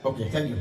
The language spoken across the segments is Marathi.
Okay, thank you.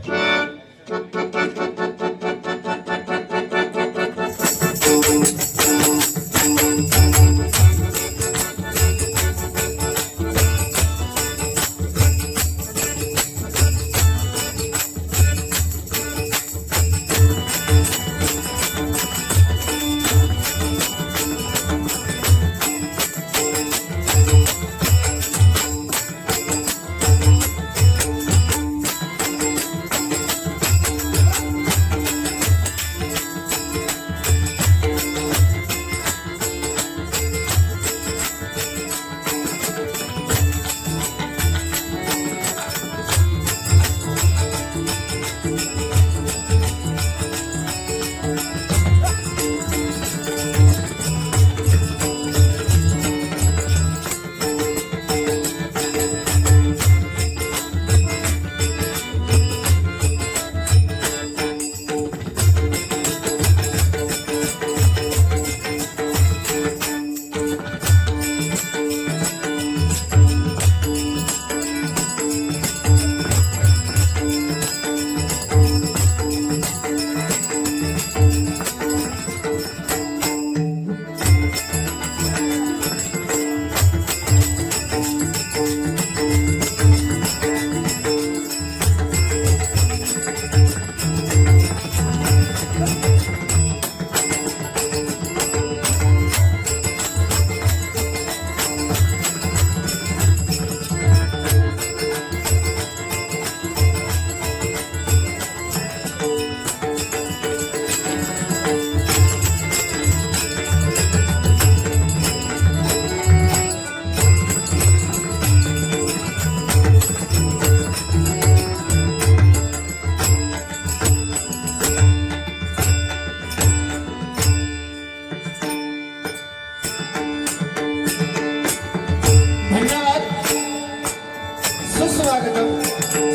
सुस्वागतम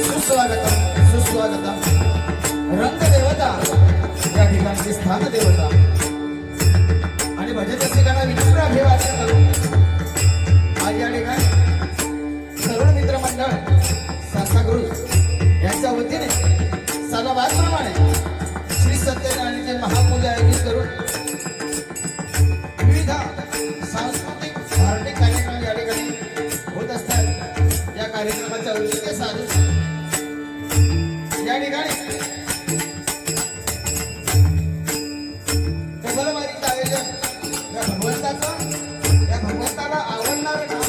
सुस्वागतम सुस्वागतम. रंगदेवता या ठिकाणची स्थान देवता आणि भजन रसिकांना विनम्र अभिवादन करून आज या ठिकाणी तरुण मित्र मंडळ सासागुरु यांच्या वतीने सणावारप्रमाणे श्री सत्यनारायणचे महापूजा आयोजित करून विविध सांस्कृतिक धार्मिक कार्यक्रम या ठिकाणी होत असतात. या कार्यक्रमाच्या औचित्य साधून या ठिकाणी डबलवारीचं आयोजन या भगवंताला आवडणारं नाव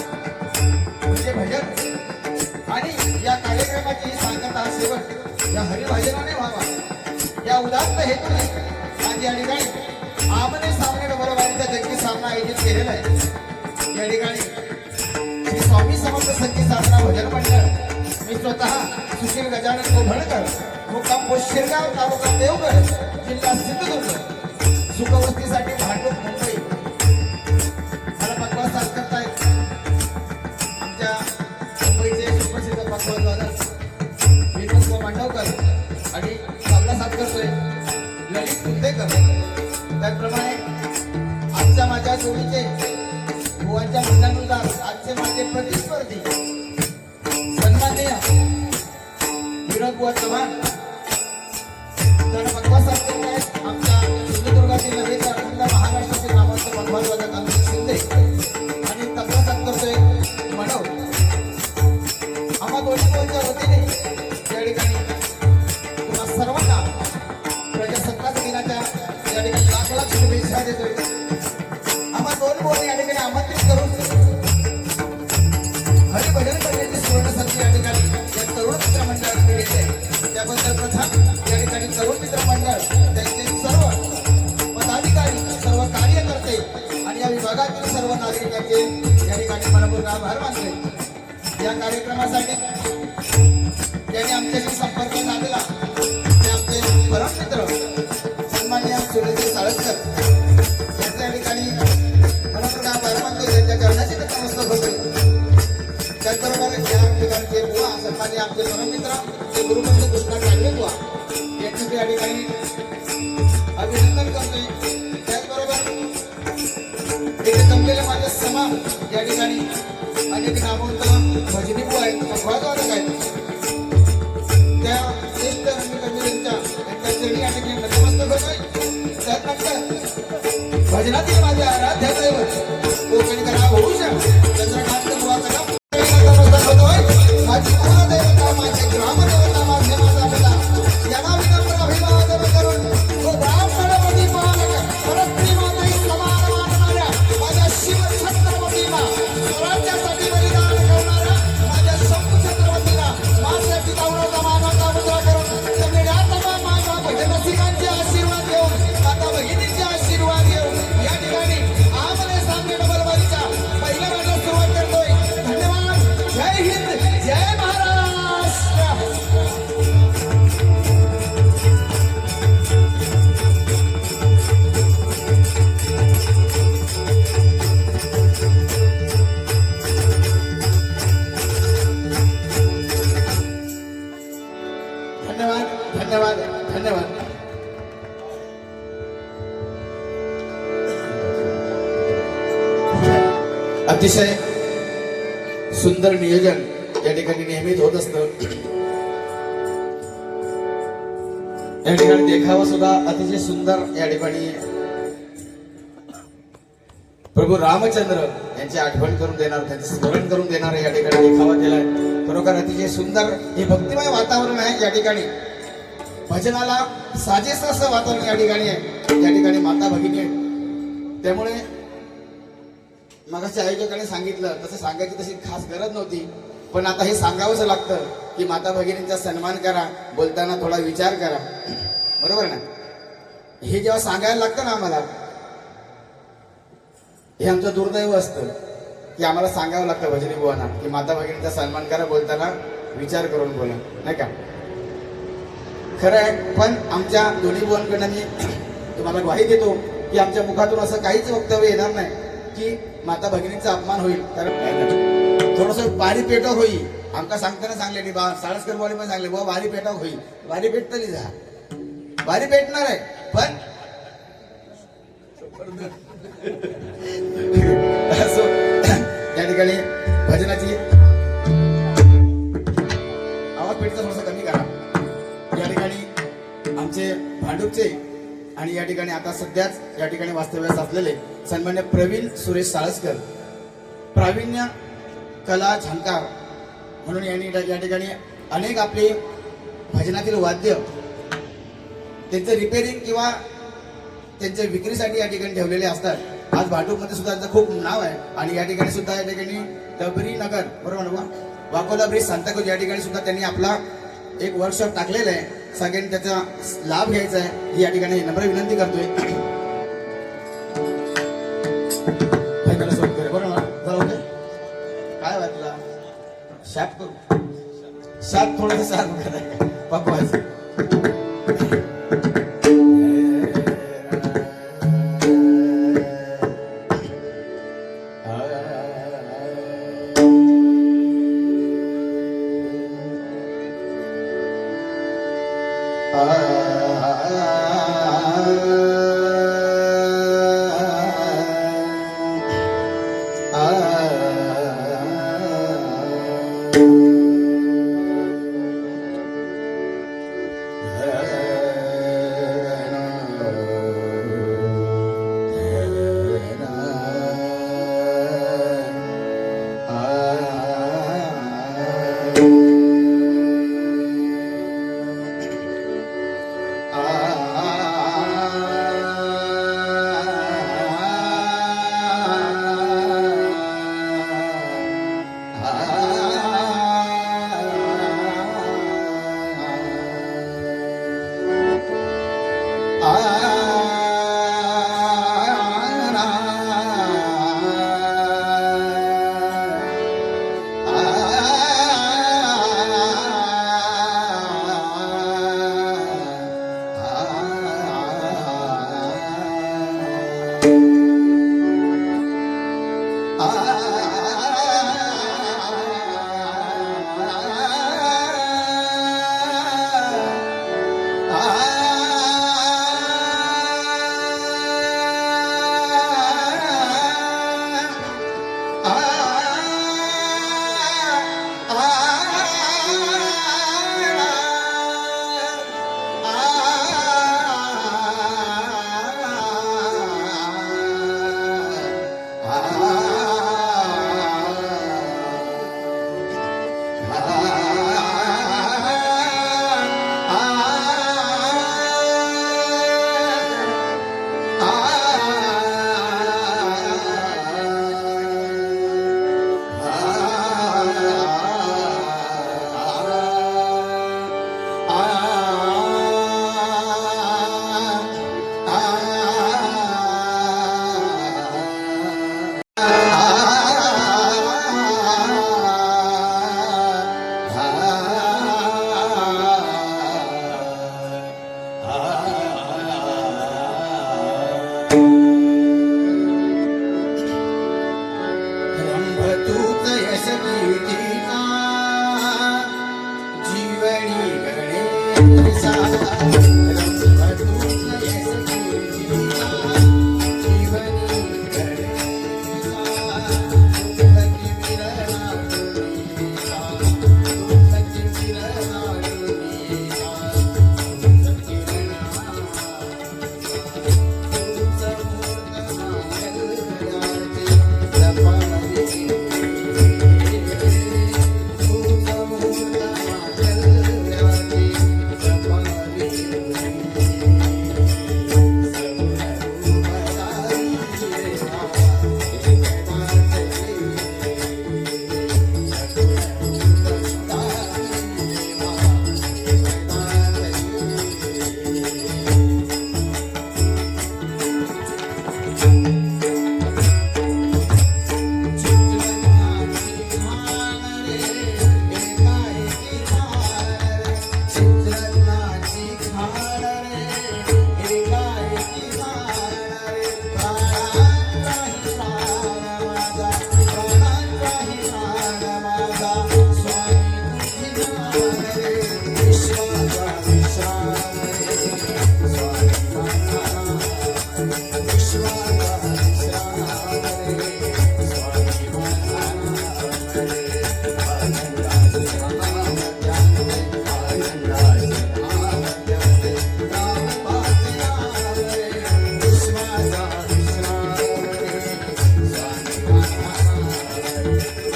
म्हणजे भजन आणि या कार्यक्रमाची सांगता शेवट या हरिभजनाने व्हावा या उदात्त हेतूने आज या ठिकाणी आमने सामने डबलवारीचा जंगी सामना आयोजित केलेला आहे. या ठिकाणी श्री स्वामी समर्थ संगीत साधना भजन मंडळ मी स्वतः सुशील गजानन कोभळकर मुक्काम पोस्ट शिरगाव तालुका देवगड जिल्हा सिंधुदुर्ग सुखवस्तीसाठी भांडूप मुंबई मला पकवाज साथ करतायत आमच्या मुंबईचे सुप्रसिद्ध पकवाज वादक विनोद मांडवकर आणि तबला साथ करतोय ललित कुंदेकर. त्याचप्रमाणे आजच्या माझ्या जोडीचे बुवांच्या म्हणण्यानुसार आजचे माझे प्रतिस्पर्धी सन्माननीय विनोद बुवा चव्हाण त्यांना पकवाज साथ करत आहेत. आमच्या सिंधुदुर्गातील नव्हे तर अखंड महाराष्ट्राचे नामांतर पकवाज वादक अमित शिंदे आणि तबला साथ करतोय मनोज. आम्हा दोन्ही भाऊंच्या वतीने या ठिकाणी तुम्हा सर्वांना प्रजासत्ताक दिनाच्या या ठिकाणी लाख लाख शुभेच्छा देतोय. आम्हा दोन भाऊ या ठिकाणी आमंत्रित करून हरिभजन करण्याची सुवर्ण संधी या ठिकाणी या तरुण मित्र मंडळाने दिली आहे. त्याबद्दल प्रथम या ठिकाणी तरुण मित्र मंडळ त्यांचे सर्व पदाधिकारी सर्व कार्यकर्ते आणि या विभागातील सर्व नागरिकांचे या ठिकाणी मनपूर्ण आभार मानले. या कार्यक्रमासाठी ज्यांनी आमच्याशी संपर्क साधला ते आमचे परम मित्र सन्माननीय सुरेश साळसकर यांच्या या ठिकाणी मनपूर्ण आभार मानतो. त्यांच्या चरणाची नतमस्तक होते. त्याचबरोबर या ठिकाणचे बुवा सन्माननीय आमचे परम मित्र ते गुरुपंत कृष्णा कांडवे बुवा यांचे या ठिकाणी अभिनंदन करतोय. त्याचबरोबर इथे जमलेले माझे समा या ठिकाणी अनेक नामवंत भजनी आहेत, अपवादवादक आहेत. त्या ज्येष्ठ रंगकर्मींच्या यांच्या चरणी या ठिकाणी नतमस्तक होतोय. त्यानंतर भजनातील माझे आराध्य दैवत कोकणकरा भूषण चंद्रकांत बुवाचा नाम नतमस्तक होतोय. माझी कुलदेवता, माझी ग्रामदेवता, माझे माझा पिता यांना विनम्र अभिवादन करून तो ब्राह्मणपती पालक परस्त्री माते समान मानणाऱ्या माझ्या शिव छत्रपतीला, स्वराज्यासाठी बलिदान करणाऱ्या माझ्या शंभू छत्रपतीला माझ्यासाठी गौरवचा मानाचा मुद्रा करून त्यांनी तमाम माझ्या भजन रसिकांचे आशीर्वाद घेऊन, माता भगिनींचे आशीर्वाद घेऊन या ठिकाणी आमने सामने डबलबाजीच्या पहिल्या माझ्या सुरुवात करतोय. धन्यवाद. जय हिंद, जय महाराष्ट्र. धन्यवाद, धन्यवाद, धन्यवाद. अतिशय सुंदर नियोजन या ठिकाणी नेहमीच होत असतं. या ठिकाणी देखावा सुद्धा अतिशय सुंदर या ठिकाणी प्रभू रामचंद्र यांची आठवण करून देणार, त्यांचे स्मरण करून देणार या ठिकाणी देखावा केलाय. खरोखर अतिशय सुंदर हे भक्तिमय वातावरण आहे या ठिकाणी. भजनाला साजेस असं वातावरण या ठिकाणी आहे. या ठिकाणी माता भगिनी आहे. त्यामुळे मगाशी आयोजकांनी सांगितलं तसं सांगायची तशी खास गरज नव्हती, पण आता हे सांगावंच लागतं की माता भगिनींचा सन्मान करा, बोलताना थोडा विचार करा. बरोबर ना? हे जेव्हा सांगायला लागतं ना आम्हाला, हे आमचं दुर्दैव असतं की आम्हाला सांगावं लागतं भजनी बुवांना की माता भगिनींचा सन्मान करा, बोलताना विचार करून बोला, नाही का? खरं आहे. पण आमच्या दोन्ही बुवांकडनं मी तुम्हाला ग्वाही देतो की आमच्या मुखातून असं काहीच वक्तव्य येणार नाही की माता भगिनींचा अपमान होईल. कारण थोडस बारी पेटक होईल. आमका सांगताना सांगले की बा साळसकर बोले पण सांगले बुवा बारी पेटक होईल. बारी पेटतली जा, बारी पेटणार आहे. पण या ठिकाणी भजनाची आवाज पेटचा थोडासा कमी करा. या ठिकाणी आमचे भांडूपचे आणि या ठिकाणी आता सध्याच या ठिकाणी वास्तव्यास असलेले सन्मान्य प्रवीण सुरेश साळसकर, प्रावीण्य कला झंकार म्हणून यांनी या ठिकाणी अनेक आपले भजनातील वाद्य त्यांचं रिपेरिंग किंवा त्यांच्या विक्रीसाठी या ठिकाणी ठेवलेले असतात. आज भांडूपमध्ये सुद्धा त्यांचं खूप नाव आहे. आणि या ठिकाणी सुद्धा या ठिकाणी डबरी नगर, बरोबर ना, वाकोला ब्रिज सांताक्रूज या ठिकाणी सुद्धा त्यांनी आपला एक वर्कशॉप टाकलेला आहे. सगळ्यांनी त्याचा लाभ घ्यायचा आहे ही या ठिकाणी नम्र विनंती करतोय. काय वाटला शाप करू, शाप थोडस पकवायचं.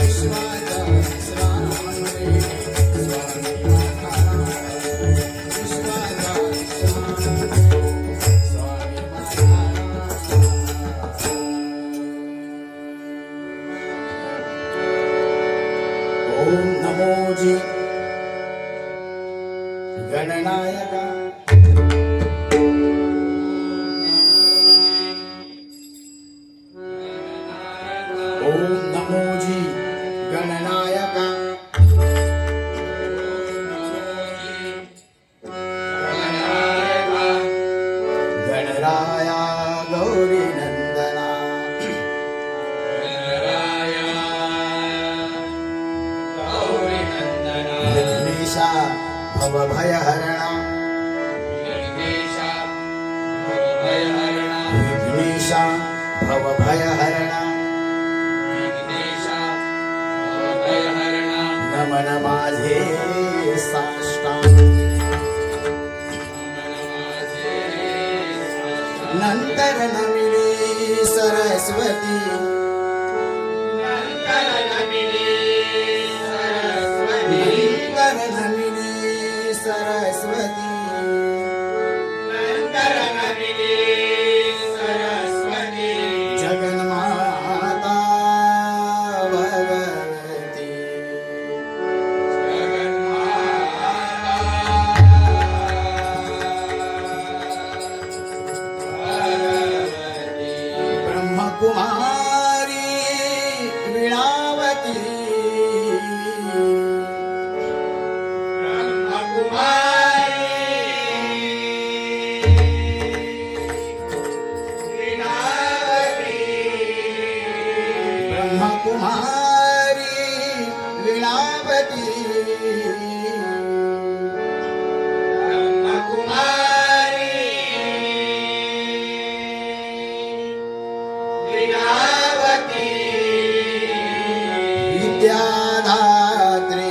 विश्वाचा विश्राम रे स्वामी माझा विश्वाचा विश्राम स्वामी माझा ओम नमोजी गणनायका ओम नमोजी गणनायका गणराया गौरी नंदना विघ्नेशा भवभयहरणा विघ्नेशा भवभयहरणा नमन माझे साष्टांग नंतर नमिनी सरस्वती नंतर नमिनी सरस्वती जगन्माता भगवती ब्रह्मकुमारी वीणावती ब्रह्मकुमारी वीणावती विद्याधात्री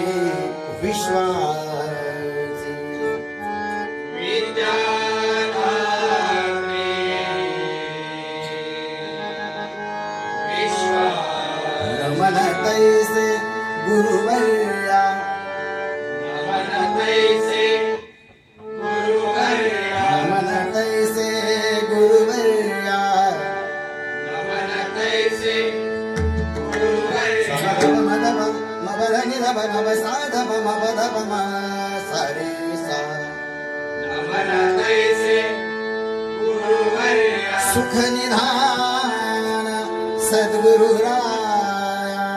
विश्वासी नमन तैसे गुरुवर्या नमन तैसे गुरुवर्या सुख निधान सद्गुरु राया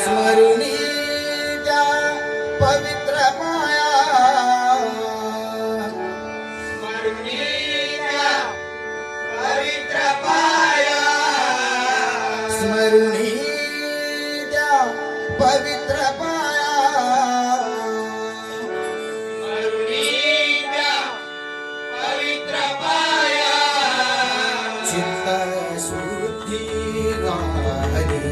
स्मरुनी त्या पवित्र पाया स्मरुनी त्या पवित्र पाया चित्त शुद्धी राहणी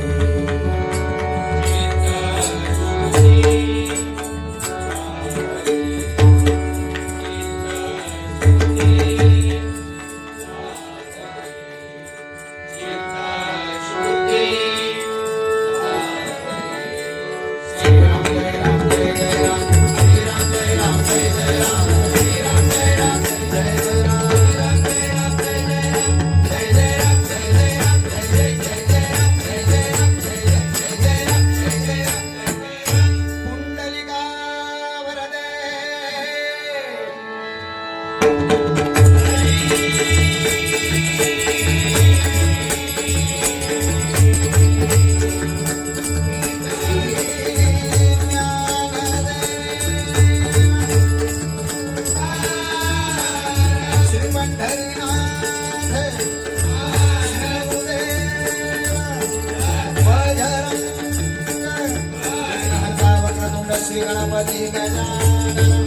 श्री गणपती गजानन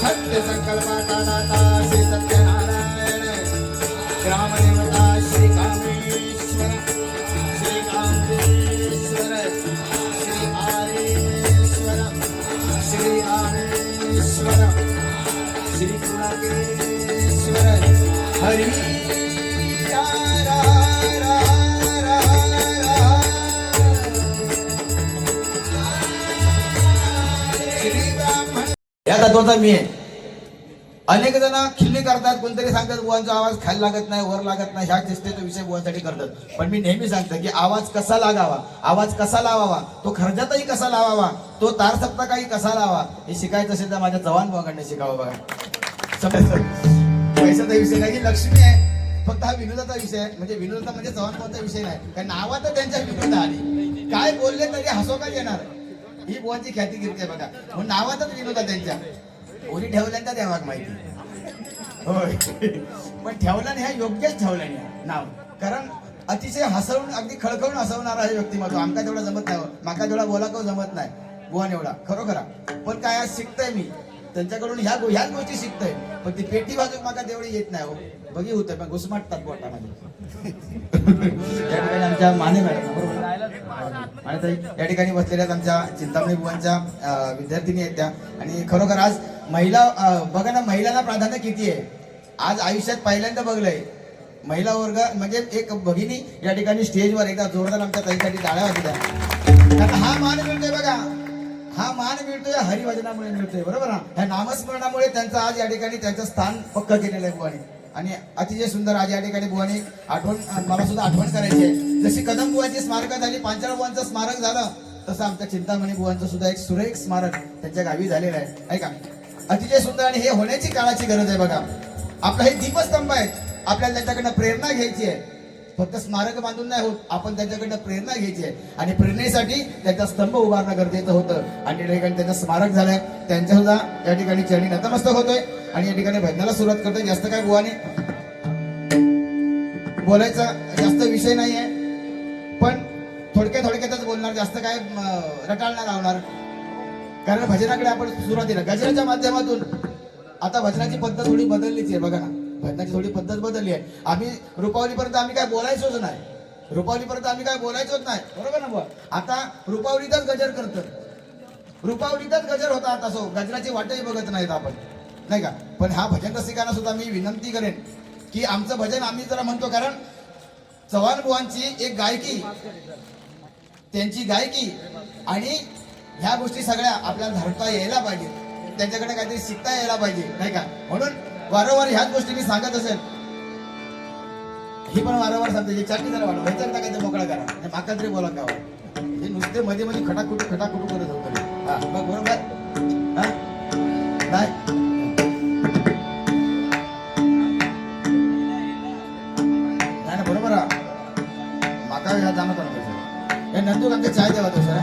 सत्य संकल्पाता दाता श्री सत्यनारायण ग्रामदेवता श्री कामेश्वर श्री कामेश्वर श्री आरेश्वर श्री आरेश्वर श्री पुराकेश्वर हरी रा रा रा रा रा श्री ब्राह्मण या तत्वाचा मी आहे. अनेक जण खिल्ली करतात, कोणतरी सांगतात बुवांचा आवाज खाली लागत नाही, वर लागत नाही, ह्या चेष्टेचा विषय बुवांसाठी करतात. पण मी नेहमी सांगतो की आवाज कसा लागावा, आवाज कसा लावावा, तो खर्जातही कसा लावावा, तो तार सप्तकाही कसा लावा, हे शिकायचं असेल तर माझ्या चव्हाण बुवाकडनं शिकावं. बघा पैशाचा विषय नाही की लक्ष्मी आहे, फक्त हा विनोदाचा विषय आहे. म्हणजे विनोदाचा म्हणजे चव्हाण बुवांचा विषय नाही, कारण नावात त्यांच्या विनोद आली. काय बोलले तरी हसो का येणार, ही बुवांची ख्याती गिरते बघा. म्हणून नावातच विनोदा त्यांच्या. कोणी ठेवल्यानंतर देवाक माहिती होय, पण ठेवला नाही, हा योग्यच ठेवला नाही नाव. कारण अतिशय हसवून, अगदी खळखळून हसवणारा हे व्यक्तिमत्व. आमका तेवढा जमत नाही, माका तेवढा बोला का जमत नाही बुवान एवढा खरोखरा. पण काय आज शिकतोय मी त्यांच्याकडून, ह्याच गोष्टी शिकतोय. पण ती पेटी वाजून माका तेवढी येत नाही हो. बघी होतंय पण घुसमाटतात पोटामध्ये. या ठिकाणी आमच्या माने मॅडम बरोबर आणि या ठिकाणी बसलेल्या आमच्या चिंतामणी बुवांच्या विद्यार्थिनी आहेत त्या. आणि खरोखर आज महिला बघा ना, महिलांना प्राधान्य किती आहे. आज आयुष्यात पहिल्यांदा बघलंय महिला वर्ग म्हणजे एक भगिनी या ठिकाणी स्टेजवर एकदा जोरदार आमच्या ताईसाठी टाळ्या वाजल्या. कारण हा मान मिळतोय बघा, हा मान मिळतोय हरिभजनामुळे मिळतोय बरोबर ना. ह्या नामस्मरणामुळे त्यांचं आज या ठिकाणी त्यांचं स्थान पक्क केलेलं आहे बुवानी. आणि अतिशय सुंदर आज या ठिकाणी बुवानी आठवण, मला सुद्धा आठवण करायची आहे. जशी कदम बुवांची स्मारक झाली, पांचाळ बुवांचं स्मारक झालं, तसं आमच्या चिंतामणी बुवांचं सुद्धा एक सुरेख स्मारक त्यांच्या गावी झालेलं आहे का. अतिशय सुंदर. आणि हे होण्याची काळाची गरज आहे बघा. आपला हे दीपस्तंभ आहेत, आपल्याला त्यांच्याकडनं प्रेरणा घ्यायची आहे. फक्त स्मारक बांधून नाही होत, आपण त्यांच्याकडनं प्रेरणा घ्यायची आहे. आणि प्रेरणेसाठी त्यांचा स्तंभ उभारणं गरजेचं होतं. आणि या ठिकाणी त्यांचं स्मारक झालंय, त्यांच्या सुद्धा या ठिकाणी चरणी नतमस्तक होतोय. आणि या ठिकाणी भजनाला सुरुवात करतोय. जास्त काय बुवाने बोलायचा जास्त विषय नाही आहे, पण थोडक्यातच बोलणार, जास्त काय रटाळणार लावणार. कारण भजनाकडे आपण सुरुवातीला गजराच्या माध्यमातून, आता भजनाची पद्धत थोडी बदललीच आहे बघा ना. भजनाची थोडी पद्धत बदलली आहे. आम्ही रुपावलीपर्यंत आम्ही काय बोलायचोच नाही, रुपावलीपर्यंत आम्ही काय बोलायचोच नाही बरोबर ना बुवा. आता रुपावलीतच गजर करतो, रुपावलीतच गजर होता. आता सो गजराची वाटही बघत नाहीत आपण, नाही का. पण हा भजन रसिकांना सुद्धा मी विनंती करेन की आमचं भजन आम्ही जरा म्हणतो, कारण चव्हाण बुवांची एक गायकी, त्यांची गायकी आणि ह्या गोष्टी सगळ्या आपल्याला धरता यायला पाहिजे, त्यांच्याकडे काहीतरी शिकता यायला पाहिजे, नाही का. म्हणून वारंवार ह्याच गोष्टी मी सांगत असेल, ही पण वारंवार सांगते. चाटी जरा वाढवा, ह्याच्यात काहीतरी मोकळा करा, माका तरी बोला का. हे नुसते मध्ये मध्ये खटाखुटू करत होतं. हा बघ बरोबर हा नाही ना, बरोबर हा. माका ह्या जाणं पण हे नंदू आमच्या चाय द्यावा तो सर,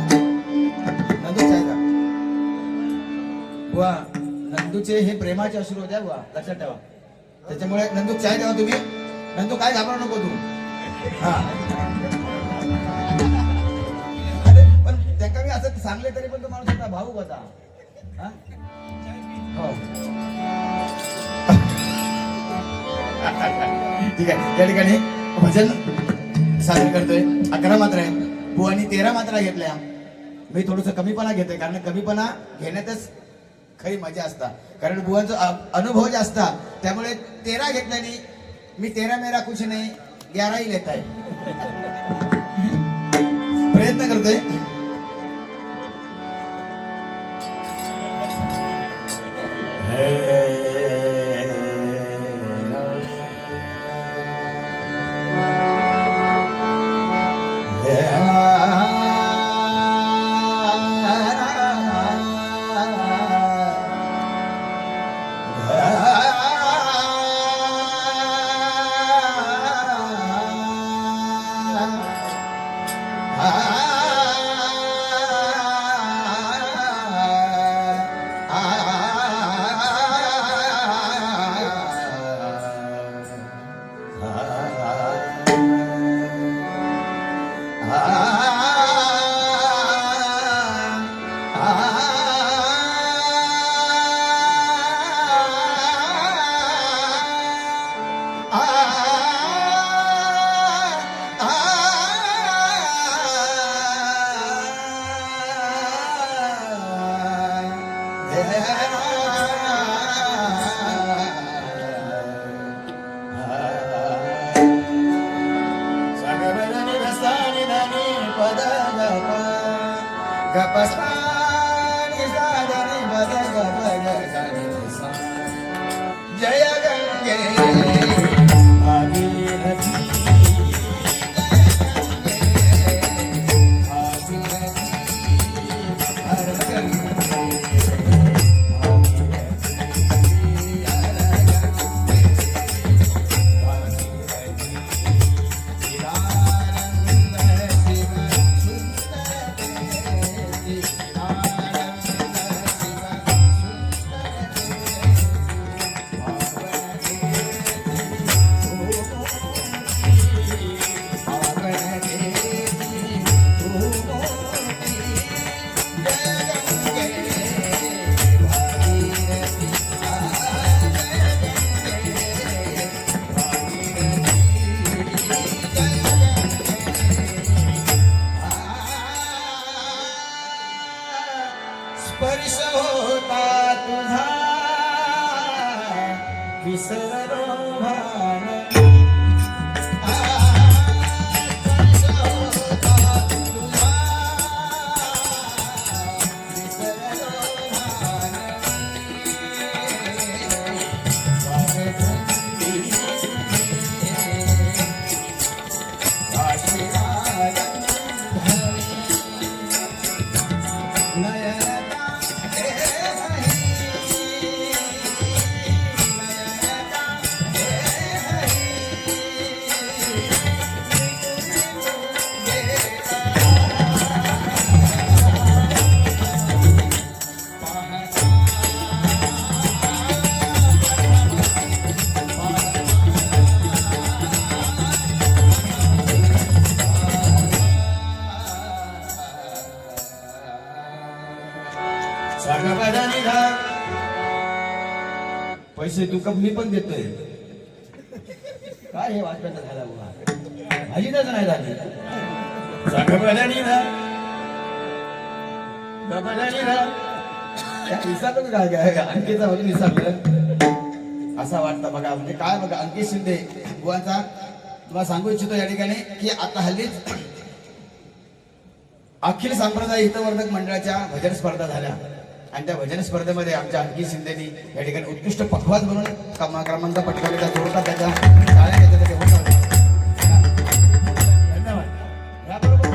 नंदू चाय द्या बुवा. नंदूचे हे प्रेमाचे अश्रू होत्या बुवा, लक्षात ठेवा. त्याच्यामुळे नंदू चाय द्यावा तुम्ही. नंदू काय घाबरू नको तू. हा पण त्यांना मी असं सांगले तरी पण तो माणूस होता, भाऊक होता. हो ठीक आहे. त्या ठिकाणी भजन सादर करतोय. 11 मात्रा आहे, बुवानी 13 मात्रा घेतल्या. मी थोडस कमीपणा घेतोय, कारण कमीपणा घेण्यातच खरी मजा असता. कारण बुवांचा अनुभव जास्त, त्यामुळे 13 घेतल्याने मी 13 मेरा कुछ नाही 11 ही लेता है. प्रयत्न करतोय. गपसा नि सा ध नि म ध ग प ग सा नि ध सा. जय गंगे भागीरथी स्पर्श होता तुझा विसरलो भान. स्पर्श होता तुझा विसरलो भान. पैसे तू कमी पण देतोय काय हे वाचपायचं झाला बघा माझी तर नाही झाली. हिसाबच काय अंकेचा वजन हिसाबलं असं वाटतं बघा. म्हणजे काय बघा अंकित शिंदे बुवांचा तुम्हाला सांगू इच्छितो या ठिकाणी की आता हल्लीच अखिल संप्रदाय हितवर्धक मंडळाच्या भजन स्पर्धा झाल्या आणि त्या भजन स्पर्धेमध्ये आमच्या अंकित शिंदेनी या ठिकाणी उत्कृष्ट पखवाज म्हणून क्रमांक पटकावलेला जोडता त्याच्या टाळ्या घेतल्या ते होतं. धन्यवाद. याबरोबर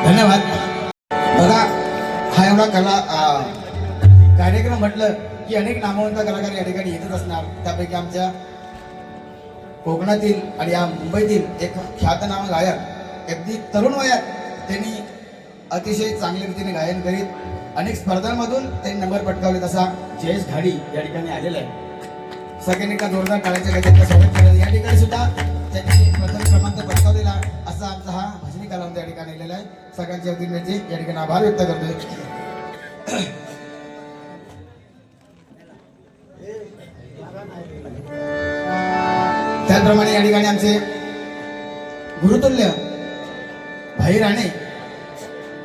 धन्यवाद. बघा हा एवढा कला कार्यक्रम म्हटलं की अनेक नामवंत कलाकार या ठिकाणी येतच असणार. त्यापैकी आमच्या कोकणातील आणि या मुंबईतील एक ख्यातनाम गायक अगदी तरुण वयात त्यांनी अतिशय चांगल्या रीतीने गायन करीत अनेक स्पर्धांमधून त्यांनी नंबर पटकावले. तसा जयेश घाडी या ठिकाणी आलेला आहे. सगळ्यांनी का जोरदार टाळ्यांच्या गजरात स्वागत केलं. या ठिकाणी सुद्धा त्यांनी प्रथम क्रमांक पटकावलेला असा आमचा हा भजनी कलावंत या ठिकाणी आलेला आहे. सगळ्यांच्या वतीने या ठिकाणी आभार व्यक्त करतोय. त्याचप्रमाणे या ठिकाणी आमचे गुरुतुल्य भाई राणे,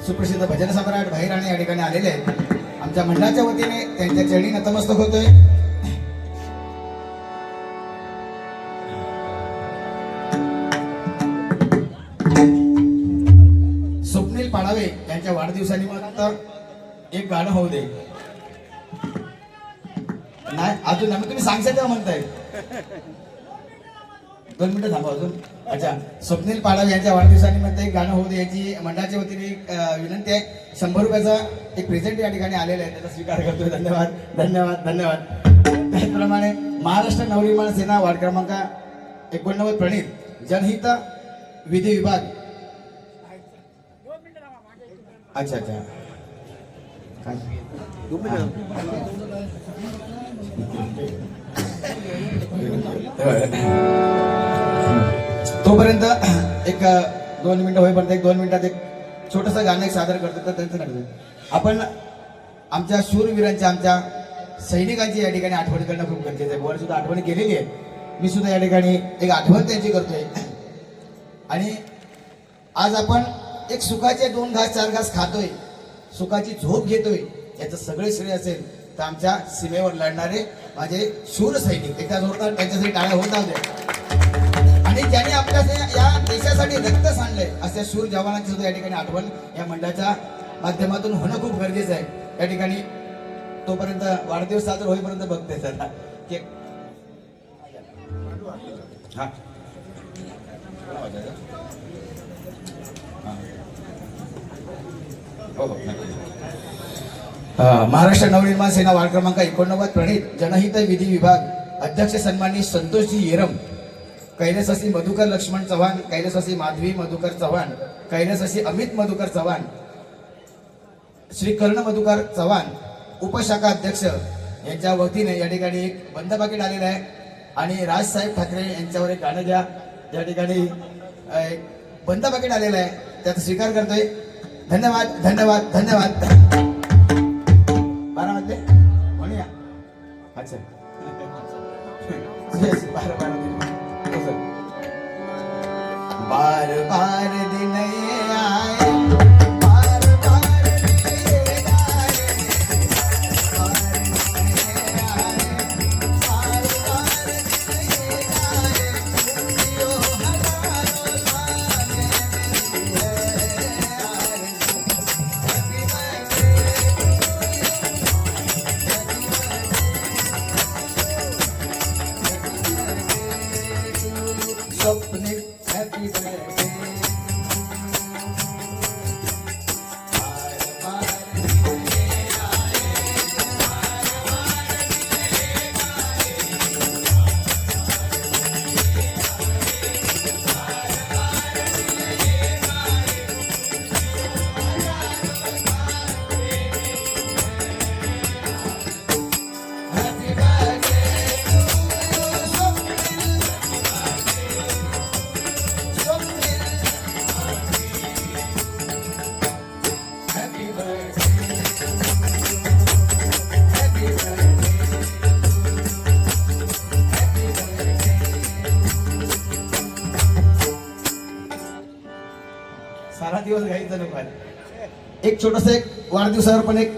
सुप्रसिद्ध भजन सम्राट भाई राणे या ठिकाणी आलेले आहेत. आमच्या मंडळाच्या वतीने त्यांच्या चरणी नतमस्तक होतोय. स्वप्नील पाडावे यांच्या वाढदिवसानिमित्त एक गाणं होऊ दे. नाही अजून आम्ही तुम्ही सांगशाल तेव्हा म्हणताय. 2 मिनिटं थांबा अजून. अच्छा, स्वप्नील पाडावे यांच्या वाढदिवसानिमित्त एक गाणं होऊ दे याची मंडळाच्या वतीने विनंती आहे. 100 रुपयाचा एक प्रेझेंट या ठिकाणी आलेला आहे, त्याचा स्वीकार करतोय. धन्यवाद धन्यवाद धन्यवाद. त्याचप्रमाणे महाराष्ट्र नवनिर्माण सेना वार्ड क्रमांक 89 प्रणित जनहित विधी विभाग. अच्छा अच्छा काय तोपर्यंत एक 2 मिनिटं होईपर्यंत 2 मिनिटात एक छोटस गाणं एक सादर करतो. तर त्यांचं करतो आपण आमच्या शूरवीरांच्या आमच्या सैनिकांची या ठिकाणी आठवण करणं खूप गरजेचं आहे. वर सुद्धा आठवण केलेली आहे. मी सुद्धा या ठिकाणी एक आठवण त्यांची करतोय. आणि आज आपण एक सुखाचे 2 घास 4 घास खातोय, सुखाची झोप घेतोय, याचं सगळे श्रेय असेल तर आमच्या सीमेवर लढणारे माझे शूर सैनिक. एकदा जोरदार त्यांच्यासाठी टाळ्या होत आहेत. आणि ज्यांनी आपल्या या देशासाठी रक्त सांडलंय अशा शूर जवानांची सुद्धा या ठिकाणी आठवण या मंडळाच्या माध्यमातून होणं खूप गरजेचं आहे. या ठिकाणी तोपर्यंत वाढदिवस साजरा होईपर्यंत बघते सर केक. हा हो हो महाराष्ट्र नवनिर्माण सेना वार्ड क्रमांक 89 प्रणित जनहित विधी विभाग अध्यक्ष सन्माननीय संतोषजी येरम, कैलासवासी मधुकर लक्ष्मण चव्हाण, कैलासवासी माधवी मधुकर चव्हाण, कैलासवासी अमित मधुकर चव्हाण, श्री कर्ण मधुकर चव्हाण उपशाखा अध्यक्ष यांच्या वतीने या ठिकाणी एक बंद पाकिट आलेलं आहे. आणि राजसाहेब ठाकरे यांच्यावर एक गाणं घ्या. या ठिकाणी एक बंद पाकिट आलेलं आहे, त्याचा स्वीकार करतोय. धन्यवाद धन्यवाद धन्यवाद. 12 वाजले म्हणूया. अच्छा 12 बार बार दिन आए, बार बार दिन आए, बार बार दिन आए, जियो हजारों साल स्वप्निल हैप्पी बर्थडे. सारा दिवस घ्यायचं नको आहे. एक छोटस एक वाढदिवसावर पण एक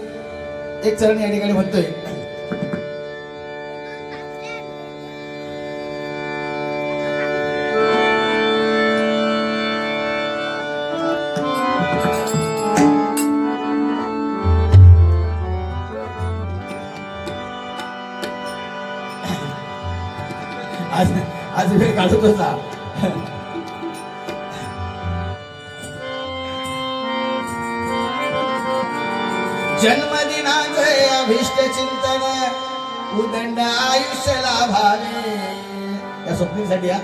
चरण या ठिकाणी म्हणतोय. आज वेळ काढत होता. जन्मदिनाचे अभिष्ट चिंतन उदंड आयुष्य लाभावे. या स्वप्नीसाठी या.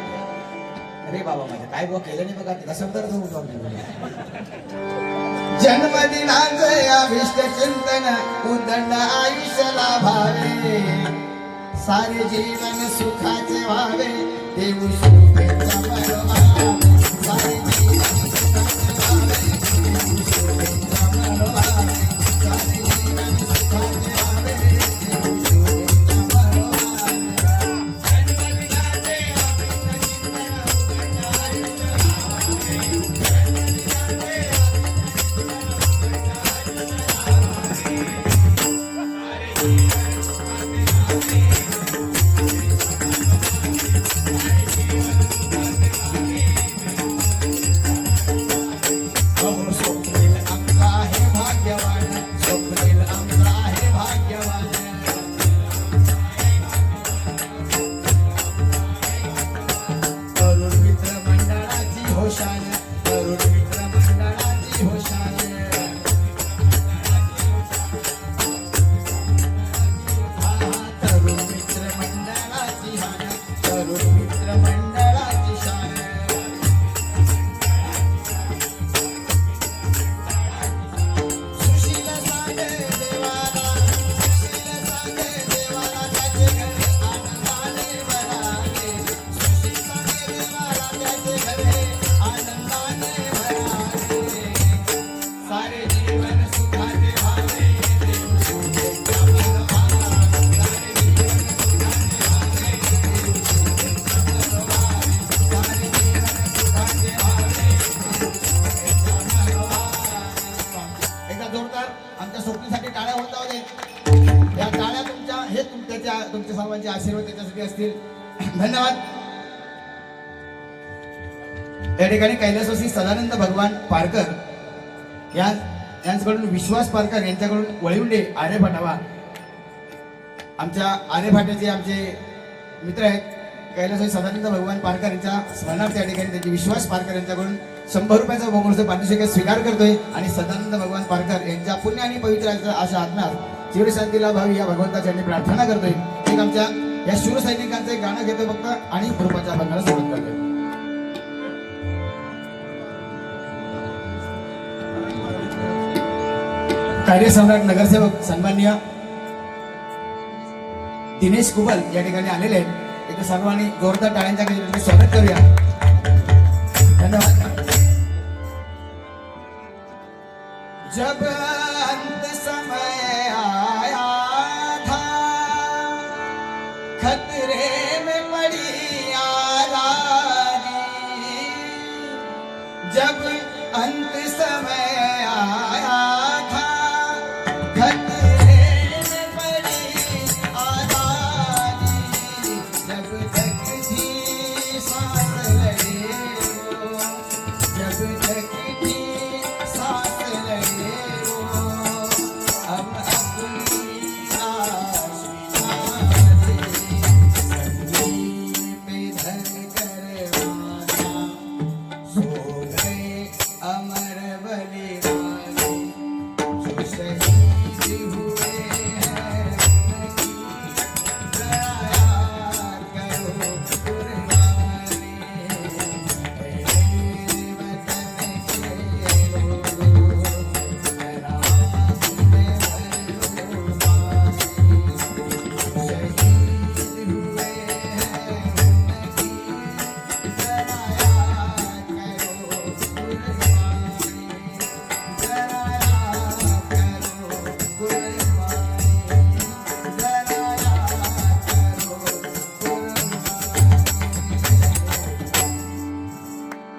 अरे बाबा माझ्या काय बघ केलं नाही बघा तिला शब्द जन्मदिनाचे अभिष्ट चिंतन उदंड आयुष्य लाभावे. सारे जीवन सुखाचे व्हावे देऊ शुभेच्छा मनोभावे. सारे जीवन सुखाचे व्हावे देऊ शुभेच्छा मनोभावे. सारे जीवन सुखाचे व्हावे देऊ शुभेच्छा मनोभावे. जन्मदिनाचे अभिष्ट चिंतन उदंड आयुष्य लाभावे. जन्मदिनाचे स्वप्नील अंका आपल्यासाठी असतील. धन्यवाद. या ठिकाणी कैलासवासी सदानंद भगवान पारकर यांच्याकडून विश्वास पारकर यांच्याकडून वळिवंडे आर्यभाटावा आमच्या आर्यभाटाचे आमचे मित्र आहेत. कैलासवासी सदानंद भगवान पारकर यांच्या स्मरणार्थ या ठिकाणी त्यांचे विश्वास पारकर यांच्याकडून 100 रुपयाचा बहुमूल्य पारितोषिक स्वीकार करतोय आणि सदानंद भगवान पारकर यांच्या पुण्य आणि पवित्र अशा आत्म्यास चिर शांतीला भावी या भगवंताच्या प्रार्थना करतोय. एक आमच्या या शूर सैनिकांचं एक गाणं घेतो फक्त आणि कृपाच्या अभंगाला सुरुवात करतोय. कार्यसम्राट नगरसेवक सन्माननीय दिनेश कुबल या ठिकाणी आलेले आहेत. इथे सर्वांनी जोरदार टाळ्यांच्या गजराने स्वागत करूया. धन्यवाद. जब अंत समय आया था खतरे में पड़ी आजादी, जब अंत समय आया था खतरे में पड़ी आजादी, जब तक थी सांस लगे वो, जब तक थी सांस लगे वो, हम अपनी आस बिछाने संगीत पे धर कर वादा, सो गए अमर बलिदानी, जो शहीद हुए हैं उनकी जरा याद करो कुर्बानी, मेरे वतन के लोगों जरा आँख में भरो पानी, शहीद हुए हैं उनकी जरा याद करो कुर्बानी, जरा याद करो कुर्बानी, जरा याद करो कुर्बानी.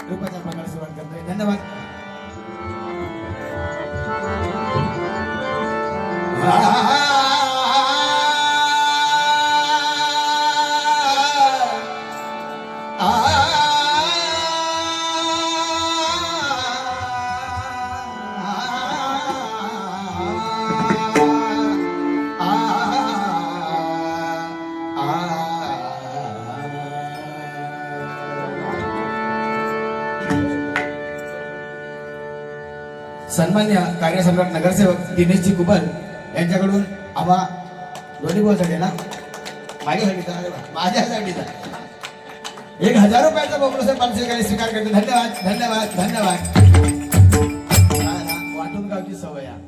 रूपाच्या भागाला सुरुवात करतोय. धन्यवाद. सन्मान्य कार्यसम्राट नगरसेवक दिनेशजी कुबल यांच्याकडून आम्हा दोन्ही बोलसाठी ना माझ्यासाठीचा माझ्यासाठीचा 1000 रुपयाचा बहुमूल्य पारितोषिक स्वीकार करतो. धन्यवाद. धन्यवाद. धन्यवाद. वाटून गावची सवय आहे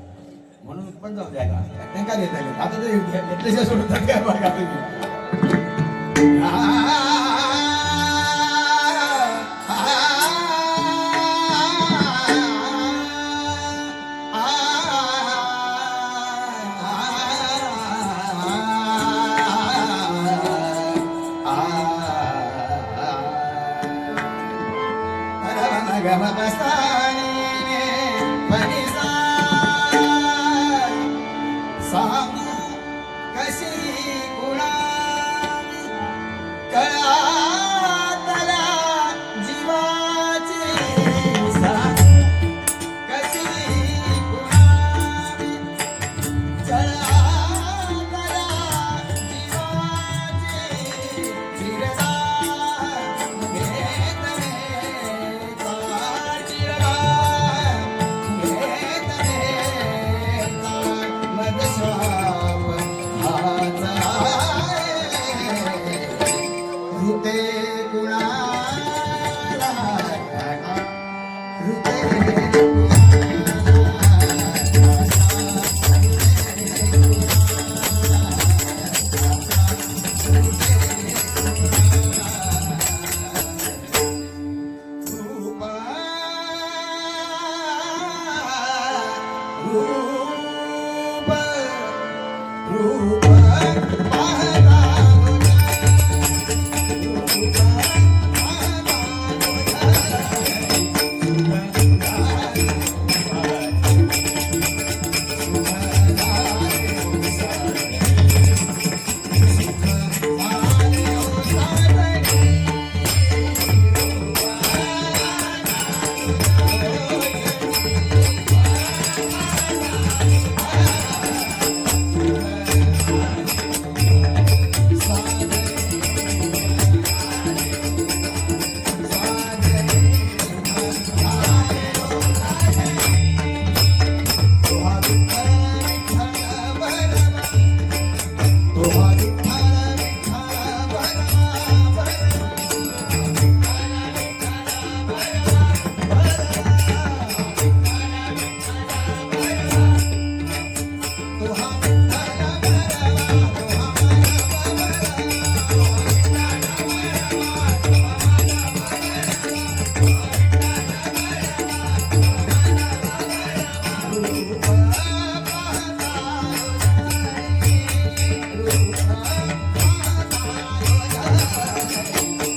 म्हणून पण जाऊ द्या का नाही का देता येईल. आता ते घेतल्याशिवाय सोडून काय बघा तुम्ही. सांगू कशी कुणा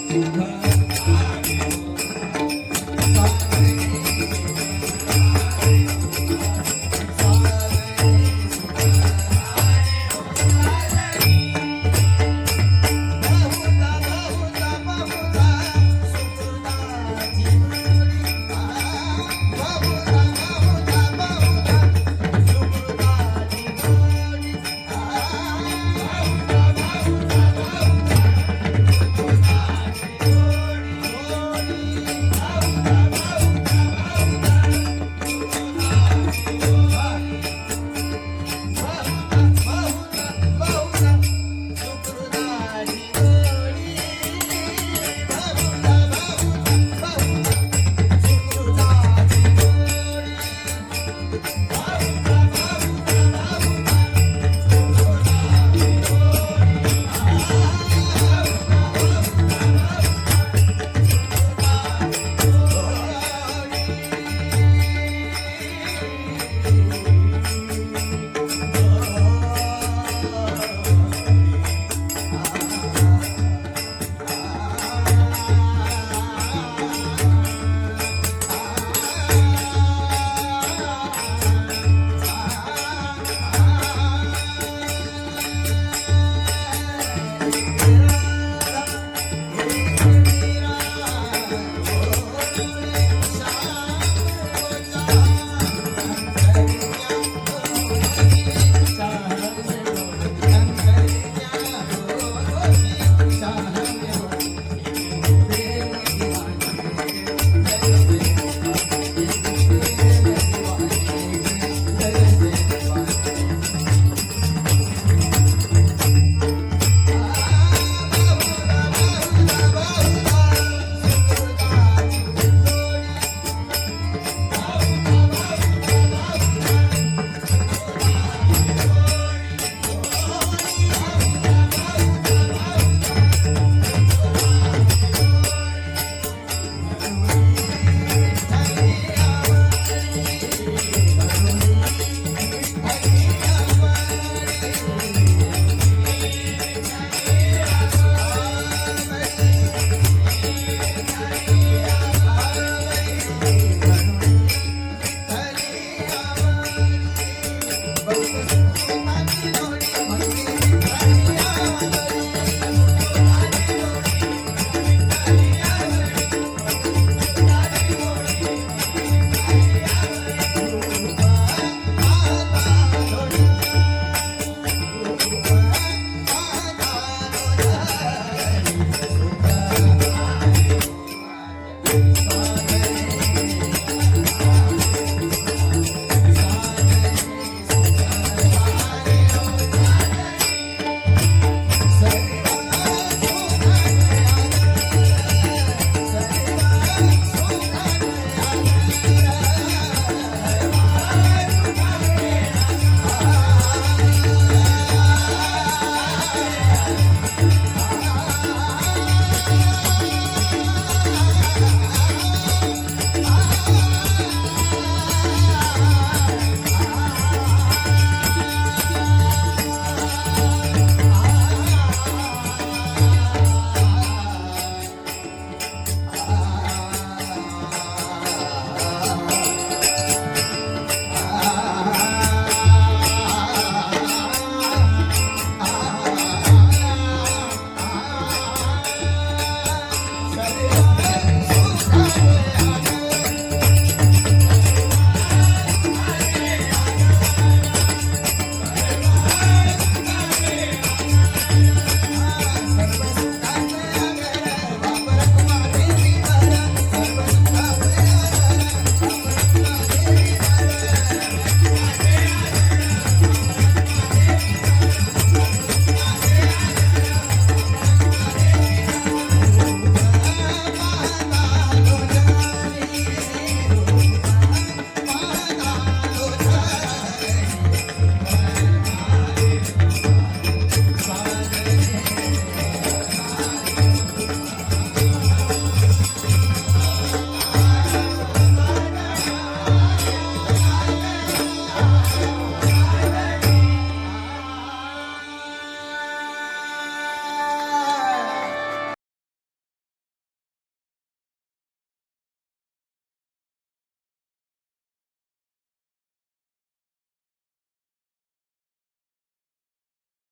तुझा